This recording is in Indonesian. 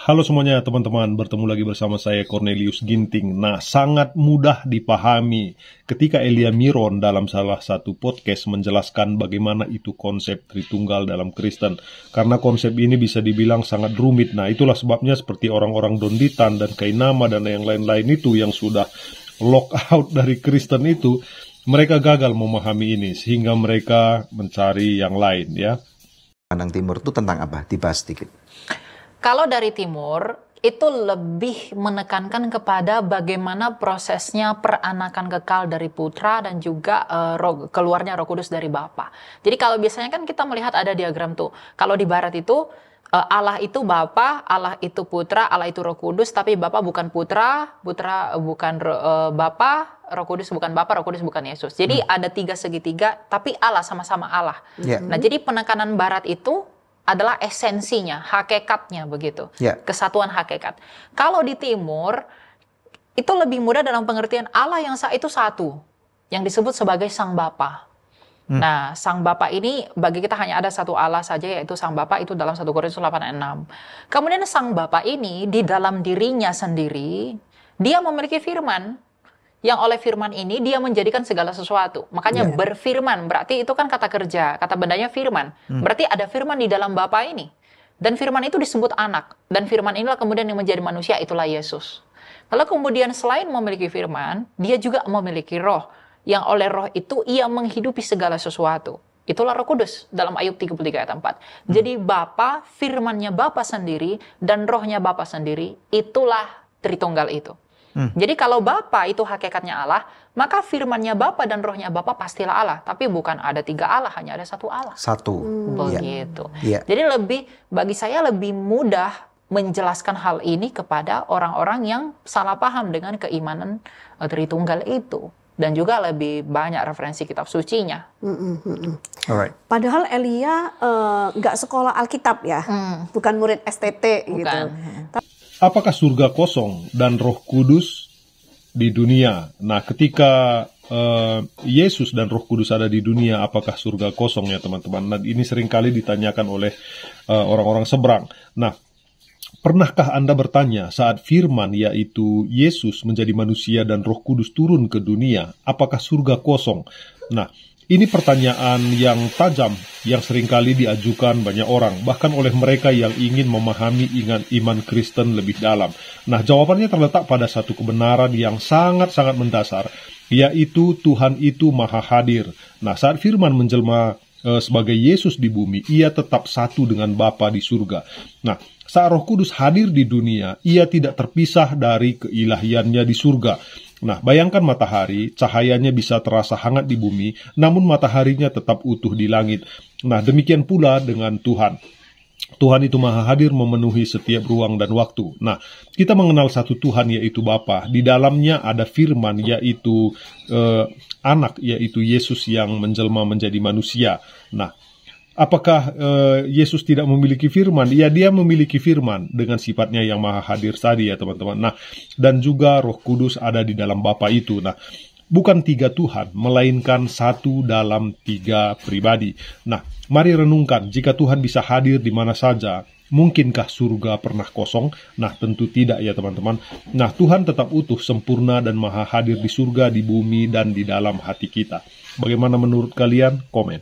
Halo semuanya teman-teman, bertemu lagi bersama saya Cornelius Ginting. Nah, sangat mudah dipahami ketika Elia Miron dalam salah satu podcast menjelaskan bagaimana itu konsep Tritunggal dalam Kristen. Karena konsep ini bisa dibilang sangat rumit. Nah, itulah sebabnya seperti orang-orang Donditan dan Kainama dan yang lain-lain itu yang sudah lock out dari Kristen itu, mereka gagal memahami ini sehingga mereka mencari yang lain ya. Pandang Timur itu tentang apa? Dibahas sedikit. Kalau dari Timur, itu lebih menekankan kepada bagaimana prosesnya peranakan kekal dari putra dan juga keluarnya Roh Kudus dari Bapa. Jadi kalau biasanya kan kita melihat ada diagram tuh. Kalau di Barat itu Allah itu Bapa, Allah itu Putra, Allah itu Roh Kudus, tapi Bapa bukan Putra, Putra bukan Bapa, Roh Kudus bukan Bapa, Roh Kudus bukan Yesus. Jadi ada tiga segitiga, tapi Allah sama-sama Allah. Nah, jadi penekanan Barat itu adalah esensinya, hakikatnya begitu. Kesatuan hakikat. Kalau di Timur, itu lebih mudah dalam pengertian Allah yang itu satu, yang disebut sebagai Sang Bapa. Nah, Sang Bapa ini bagi kita hanya ada satu Allah saja, yaitu Sang Bapa, itu dalam 1 Korintus 8:6. Kemudian Sang Bapa ini di dalam dirinya sendiri, dia memiliki firman, yang oleh firman ini dia menjadikan segala sesuatu. Makanya berfirman, berarti itu kan kata kerja, kata bendanya firman. Berarti ada firman di dalam Bapa ini. Dan firman itu disebut anak. Dan firman inilah kemudian yang menjadi manusia, itulah Yesus. Lalu kemudian selain memiliki firman, dia juga memiliki roh. Yang oleh roh itu ia menghidupi segala sesuatu. Itulah Roh Kudus dalam Ayub 33 ayat 4. Jadi Bapa, firmannya Bapa sendiri, dan rohnya Bapa sendiri, itulah Tritunggal itu. Jadi kalau Bapa itu hakikatnya Allah, maka firmannya Bapa dan rohnya Bapa pastilah Allah. Tapi bukan ada tiga Allah, hanya ada satu Allah. Satu. Begitu. Jadi bagi saya lebih mudah menjelaskan hal ini kepada orang-orang yang salah paham dengan keimanan Tritunggal itu. Dan juga lebih banyak referensi kitab sucinya. Alright. Padahal Elia nggak sekolah Alkitab ya, bukan murid STT gitu. Apakah surga kosong dan Roh Kudus di dunia? Nah, ketika Yesus dan Roh Kudus ada di dunia, apakah surga kosong ya teman-teman? Nah, ini seringkali ditanyakan oleh orang-orang seberang. Nah, pernahkah Anda bertanya saat firman yaitu Yesus menjadi manusia dan Roh Kudus turun ke dunia, apakah surga kosong? Nah, ini pertanyaan yang tajam yang seringkali diajukan banyak orang, bahkan oleh mereka yang ingin memahami iman Kristen lebih dalam. Nah, jawabannya terletak pada satu kebenaran yang sangat-sangat mendasar, yaitu Tuhan itu maha hadir. Nah, saat firman menjelma sebagai Yesus di bumi, ia tetap satu dengan Bapa di surga. Nah, saat Roh Kudus hadir di dunia, ia tidak terpisah dari keilahiannya di surga. Nah, bayangkan matahari, cahayanya bisa terasa hangat di bumi, namun mataharinya tetap utuh di langit. Nah, demikian pula dengan Tuhan. Tuhan itu maha hadir memenuhi setiap ruang dan waktu. Nah, kita mengenal satu Tuhan yaitu Bapa. Di dalamnya ada firman yaitu anak, yaitu Yesus yang menjelma menjadi manusia. Nah, apakah Yesus tidak memiliki firman? Ya, dia memiliki firman dengan sifatnya yang maha hadir tadi ya teman-teman. Nah, dan juga Roh Kudus ada di dalam Bapa itu. Nah, bukan tiga Tuhan, melainkan satu dalam tiga pribadi. Nah, mari renungkan, jika Tuhan bisa hadir di mana saja, mungkinkah surga pernah kosong? Nah, tentu tidak ya teman-teman. Nah, Tuhan tetap utuh, sempurna, dan maha hadir di surga, di bumi, dan di dalam hati kita. Bagaimana menurut kalian? Komen.